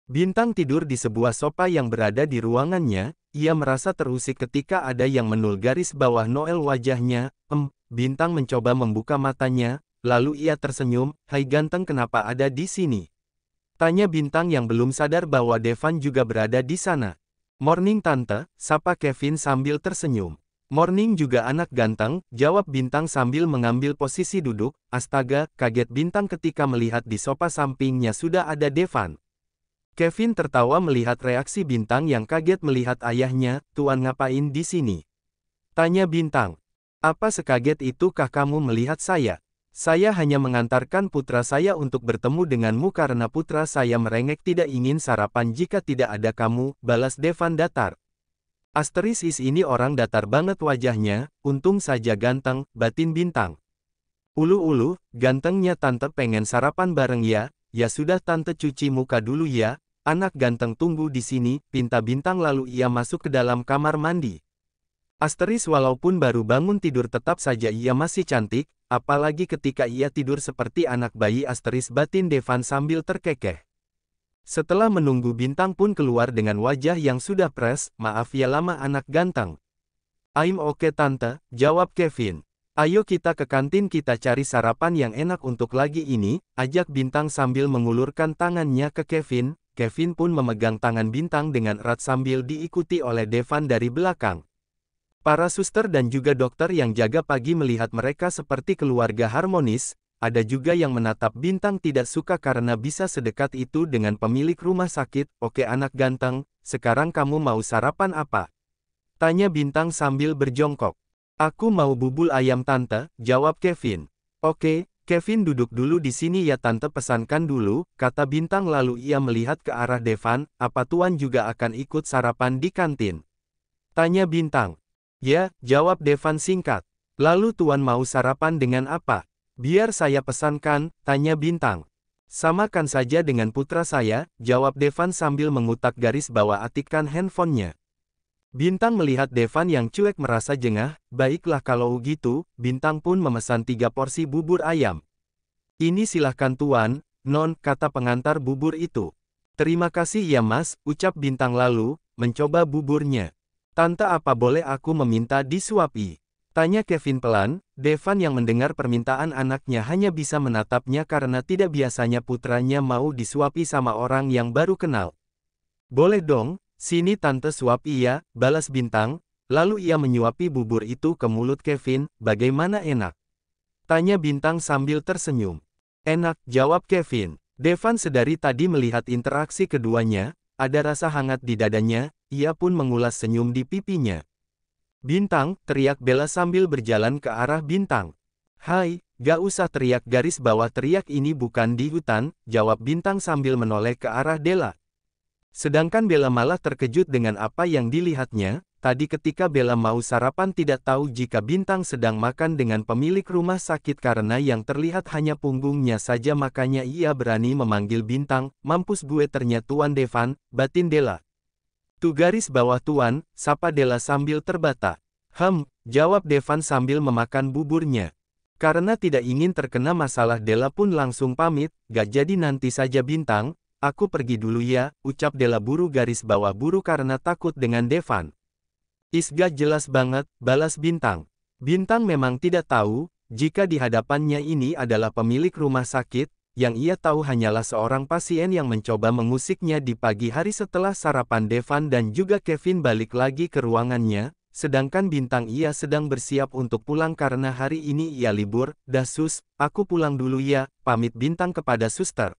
Bintang tidur di sebuah sofa yang berada di ruangannya. Ia merasa terusik ketika ada yang menul garis bawah Noel wajahnya. Bintang mencoba membuka matanya, lalu ia tersenyum. "Hai ganteng, kenapa ada di sini?" Tanya Bintang yang belum sadar bahwa Devan juga berada di sana. "Morning tante," sapa Kevin sambil tersenyum. "Morning juga anak ganteng," jawab Bintang sambil mengambil posisi duduk. Astaga, kaget Bintang ketika melihat di sofa sampingnya sudah ada Devan. Kevin tertawa melihat reaksi Bintang yang kaget melihat ayahnya. "Tuan ngapain di sini?" tanya Bintang. "Apa sekaget itukah kamu melihat saya? Saya hanya mengantarkan putra saya untuk bertemu denganmu karena putra saya merengek tidak ingin sarapan jika tidak ada kamu," balas Devan datar. Ini orang datar banget wajahnya, untung saja ganteng, batin Bintang. "Ulu-ulu, gantengnya tante pengen sarapan bareng ya." "Ya sudah tante, cuci muka dulu ya. Anak ganteng tunggu di sini," pinta Bintang lalu ia masuk ke dalam kamar mandi. Walaupun baru bangun tidur tetap saja ia masih cantik, apalagi ketika ia tidur seperti anak bayi, batin Devan sambil terkekeh. Setelah menunggu Bintang pun keluar dengan wajah yang sudah fresh. "Maaf ya lama anak ganteng." "I'm okay tante," jawab Kevin. "Ayo kita ke kantin kita cari sarapan yang enak untuk lagi ini," ajak Bintang sambil mengulurkan tangannya ke Kevin. Kevin pun memegang tangan Bintang dengan erat sambil diikuti oleh Devan dari belakang. Para suster dan juga dokter yang jaga pagi melihat mereka seperti keluarga harmonis. Ada juga yang menatap Bintang tidak suka karena bisa sedekat itu dengan pemilik rumah sakit. "Oke anak ganteng, sekarang kamu mau sarapan apa?" tanya Bintang sambil berjongkok. "Aku mau bubul ayam tante," jawab Kevin. "Oke, Kevin duduk dulu di sini ya tante, pesankan dulu," kata Bintang lalu ia melihat ke arah Devan. "Apa tuan juga akan ikut sarapan di kantin?" tanya Bintang. "Ya," jawab Devan singkat. "Lalu tuan mau sarapan dengan apa?" "Biar saya pesankan," tanya Bintang. "Samakan saja dengan putra saya," jawab Devan sambil mengutak garis bawah atikan handphonenya. Bintang melihat Devan yang cuek merasa jengah. "Baiklah kalau gitu," Bintang pun memesan 3 porsi bubur ayam. "Ini silahkan tuan, non," kata pengantar bubur itu. "Terima kasih ya mas," ucap Bintang lalu, mencoba buburnya. "Tante apa boleh aku meminta disuapi?" tanya Kevin pelan. Devan yang mendengar permintaan anaknya hanya bisa menatapnya karena tidak biasanya putranya mau disuapi sama orang yang baru kenal. "Boleh dong. Sini tante suapi ya," balas Bintang, lalu ia menyuapi bubur itu ke mulut Kevin. "Bagaimana enak?" tanya Bintang sambil tersenyum. "Enak," jawab Kevin. Devan sedari tadi melihat interaksi keduanya, ada rasa hangat di dadanya, ia pun mengulas senyum di pipinya. "Bintang," teriak Bella sambil berjalan ke arah Bintang. "Hai, gak usah teriak garis bawah teriak, ini bukan di hutan," jawab Bintang sambil menoleh ke arah Della. Sedangkan Bella malah terkejut dengan apa yang dilihatnya. Tadi ketika Bella mau sarapan tidak tahu jika Bintang sedang makan dengan pemilik rumah sakit karena yang terlihat hanya punggungnya saja, makanya ia berani memanggil Bintang. "Mampus gue ternyata Tuan Devan," batin Della. "Tuh garis bawah tuan," sapa Della sambil terbata. Jawab Devan sambil memakan buburnya. Karena tidak ingin terkena masalah Della pun langsung pamit. "Gak jadi, nanti saja Bintang. Aku pergi dulu ya," ucap Della buru garis bawah buru karena takut dengan Devan. "Gak jelas banget," balas Bintang. Bintang memang tidak tahu, jika di hadapannya ini adalah pemilik rumah sakit, yang ia tahu hanyalah seorang pasien yang mencoba mengusiknya di pagi hari setelah sarapan. Devan dan juga Kevin balik lagi ke ruangannya, sedangkan Bintang ia sedang bersiap untuk pulang karena hari ini ia libur. "Dah sus, aku pulang dulu ya," pamit Bintang kepada suster.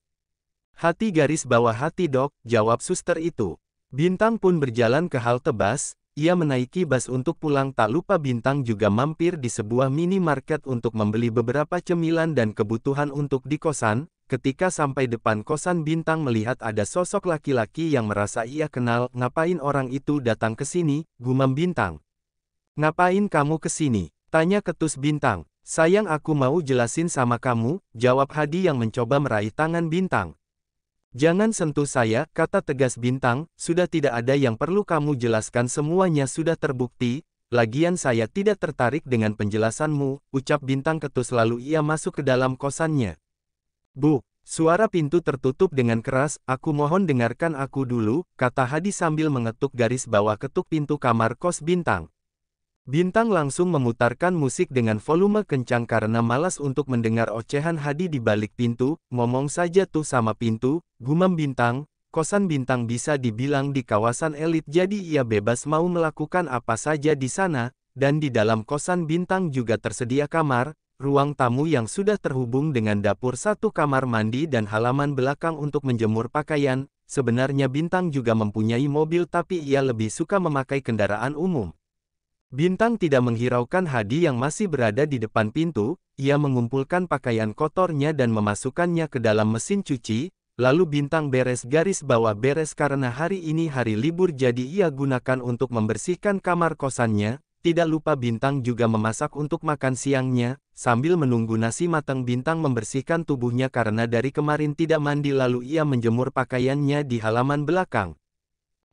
"Hati garis bawah hati dok," jawab suster itu. Bintang pun berjalan ke halte bus, ia menaiki bus untuk pulang. Tak lupa Bintang juga mampir di sebuah minimarket untuk membeli beberapa cemilan dan kebutuhan untuk di kosan. Ketika sampai depan kosan Bintang melihat ada sosok laki-laki yang merasa ia kenal. "Ngapain orang itu datang ke sini?" gumam Bintang. "Ngapain kamu ke sini?" tanya ketus Bintang. "Sayang, aku mau jelasin sama kamu," jawab Hadi yang mencoba meraih tangan Bintang. "Jangan sentuh saya," kata tegas Bintang. "Sudah tidak ada yang perlu kamu jelaskan, semuanya sudah terbukti. Lagian saya tidak tertarik dengan penjelasanmu," ucap Bintang ketus lalu ia masuk ke dalam kosannya. "Bu, Suara pintu tertutup dengan keras, "Aku mohon dengarkan aku dulu," kata Hadi sambil mengetuk garis bawah ketuk pintu kamar kos Bintang. Bintang langsung memutarkan musik dengan volume kencang karena malas untuk mendengar ocehan Hadi di balik pintu. "Ngomong saja tuh sama pintu," gumam Bintang. Kosan Bintang bisa dibilang di kawasan elit jadi ia bebas mau melakukan apa saja di sana, dan di dalam kosan Bintang juga tersedia kamar, ruang tamu yang sudah terhubung dengan dapur, satu kamar mandi dan halaman belakang untuk menjemur pakaian. Sebenarnya Bintang juga mempunyai mobil tapi ia lebih suka memakai kendaraan umum. Bintang tidak menghiraukan Hadi yang masih berada di depan pintu, ia mengumpulkan pakaian kotornya dan memasukkannya ke dalam mesin cuci, lalu Bintang beres garis bawah beres karena hari ini hari libur jadi ia gunakan untuk membersihkan kamar kosannya. Tidak lupa Bintang juga memasak untuk makan siangnya. Sambil menunggu nasi matang Bintang membersihkan tubuhnya karena dari kemarin tidak mandi lalu ia menjemur pakaiannya di halaman belakang.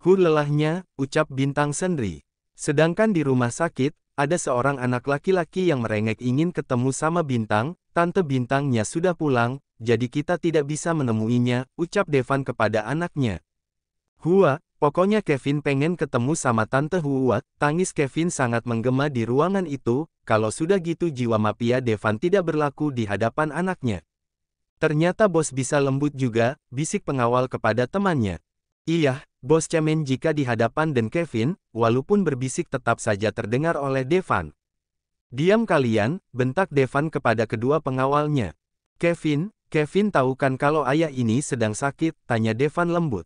Lelahnya," ucap Bintang sendiri. Sedangkan di rumah sakit, ada seorang anak laki-laki yang merengek ingin ketemu sama Bintang. "Tante Bintangnya sudah pulang, jadi kita tidak bisa menemuinya," ucap Devan kepada anaknya. Pokoknya Kevin pengen ketemu sama Tante Hua." Tangis Kevin sangat menggema di ruangan itu. Kalau sudah gitu jiwa mafia Devan tidak berlaku di hadapan anaknya. "Ternyata bos bisa lembut juga," bisik pengawal kepada temannya. "Iya, bos cemen," jika di hadapan dan Kevin, walaupun berbisik tetap saja terdengar oleh Devan. "Diam kalian," bentak Devan kepada kedua pengawalnya. Kevin tahu kan kalau ayah ini sedang sakit?" tanya Devan lembut.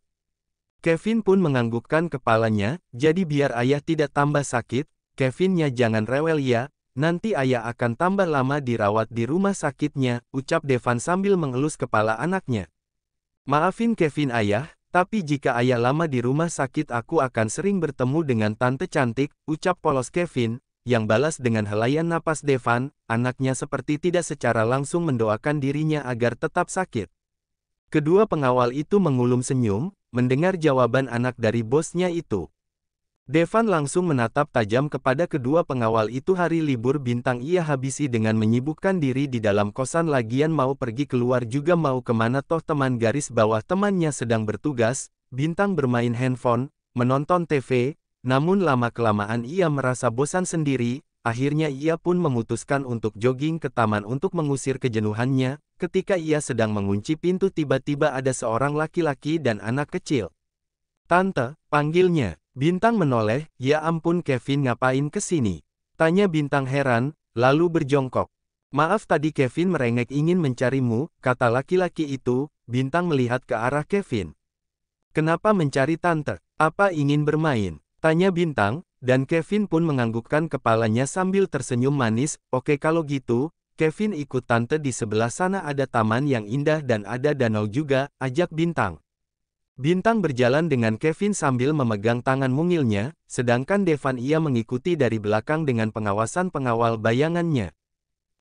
Kevin pun menganggukkan kepalanya, "Jadi biar ayah tidak tambah sakit, Kevinnya jangan rewel ya, nanti ayah akan tambah lama dirawat di rumah sakitnya," ucap Devan sambil mengelus kepala anaknya. "Maafin Kevin ayah, tapi jika ayah lama di rumah sakit aku akan sering bertemu dengan tante cantik," ucap polos Kevin, yang balas dengan helaian napas Devan. Anaknya seperti tidak secara langsung mendoakan dirinya agar tetap sakit. Kedua pengawal itu mengulum senyum, mendengar jawaban anak dari bosnya itu. Devan langsung menatap tajam kepada kedua pengawal itu. Hari libur Bintang ia habisi dengan menyibukkan diri di dalam kosan, lagian mau pergi keluar juga mau kemana toh teman garis bawah temannya sedang bertugas. Bintang bermain handphone, menonton TV, namun lama-kelamaan ia merasa bosan sendiri. Akhirnya ia pun memutuskan untuk jogging ke taman untuk mengusir kejenuhannya. Ketika ia sedang mengunci pintu tiba-tiba ada seorang laki-laki dan anak kecil. "Tante," panggilnya. Bintang menoleh. "Ya ampun Kevin, ngapain kesini?" tanya Bintang heran, lalu berjongkok. "Maaf tadi Kevin merengek ingin mencarimu," kata laki-laki itu. Bintang melihat ke arah Kevin. "Kenapa mencari tante? Apa ingin bermain?" tanya Bintang. Dan Kevin pun menganggukkan kepalanya sambil tersenyum manis. "Oke kalau gitu, Kevin ikut tante, di sebelah sana ada taman yang indah dan ada danau juga," ajak Bintang. Bintang berjalan dengan Kevin sambil memegang tangan mungilnya, sedangkan Devan ia mengikuti dari belakang dengan pengawasan pengawal bayangannya.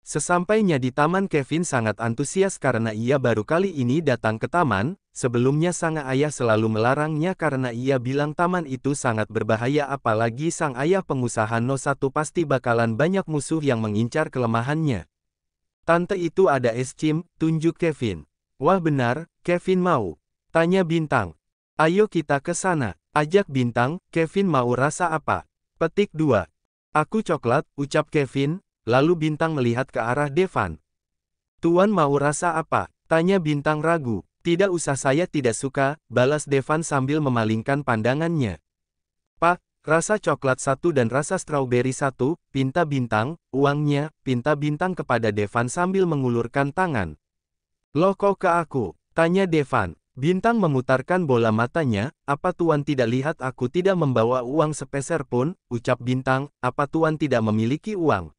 Sesampainya di taman Kevin sangat antusias karena ia baru kali ini datang ke taman. Sebelumnya sang ayah selalu melarangnya karena ia bilang taman itu sangat berbahaya, apalagi sang ayah pengusaha No1 pasti bakalan banyak musuh yang mengincar kelemahannya. "Tante itu ada es krim," tunjuk Kevin. "Wah benar, Kevin mau?" tanya Bintang. "Ayo kita ke sana," ajak Bintang. "Kevin mau rasa apa?" Petik 2. "Aku coklat," ucap Kevin. Lalu Bintang melihat ke arah Devan. "Tuan mau rasa apa?" tanya Bintang ragu. "Tidak usah, saya tidak suka," balas Devan sambil memalingkan pandangannya. "Pak, rasa coklat satu dan rasa strawberry satu," pinta Bintang. "Uangnya," pinta Bintang kepada Devan sambil mengulurkan tangan. "Loh kok ke aku?" tanya Devan. Bintang memutarkan bola matanya. "Apa Tuan tidak lihat aku tidak membawa uang sepeser pun?" ucap Bintang. "Apa Tuan tidak memiliki uang?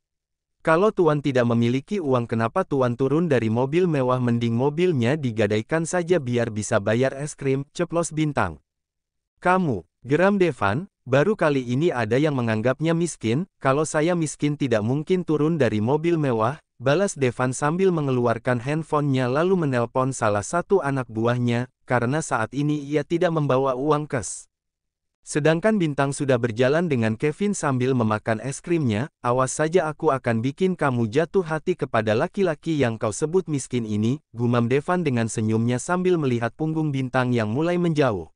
Kalau Tuan tidak memiliki uang kenapa Tuan turun dari mobil mewah, mending mobilnya digadaikan saja biar bisa bayar es krim," ceplos Bintang. "Kamu," geram Devan, "baru kali ini ada yang menganggapnya miskin, kalau saya miskin tidak mungkin turun dari mobil mewah," balas Devan sambil mengeluarkan handphonenya lalu menelpon salah satu anak buahnya, karena saat ini ia tidak membawa uang kes. Sedangkan Bintang sudah berjalan dengan Kevin sambil memakan es krimnya, awas saja aku akan bikin kamu jatuh hati kepada laki-laki yang kau sebut miskin ini, gumam Devan dengan senyumnya sambil melihat punggung Bintang yang mulai menjauh.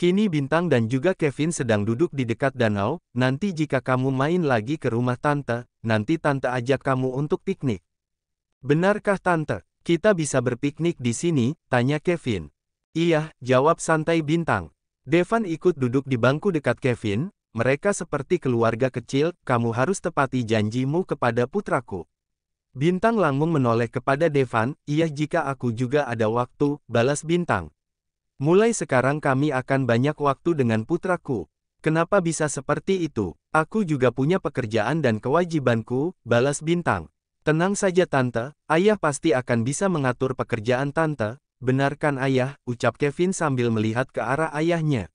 Kini Bintang dan juga Kevin sedang duduk di dekat danau, nanti jika kamu main lagi ke rumah Tante, nanti Tante ajak kamu untuk piknik. Benarkah Tante? Kita bisa berpiknik di sini, tanya Kevin. Iya, jawab santai Bintang. Devan ikut duduk di bangku dekat Kevin, mereka seperti keluarga kecil, kamu harus tepati janjimu kepada putraku. Bintang langsung menoleh kepada Devan, iya jika aku juga ada waktu, balas Bintang. Mulai sekarang kami akan banyak waktu dengan putraku. Kenapa bisa seperti itu? Aku juga punya pekerjaan dan kewajibanku, balas Bintang. Tenang saja Tante, ayah pasti akan bisa mengatur pekerjaan Tante. Benarkan ayah, ucap Kevin sambil melihat ke arah ayahnya.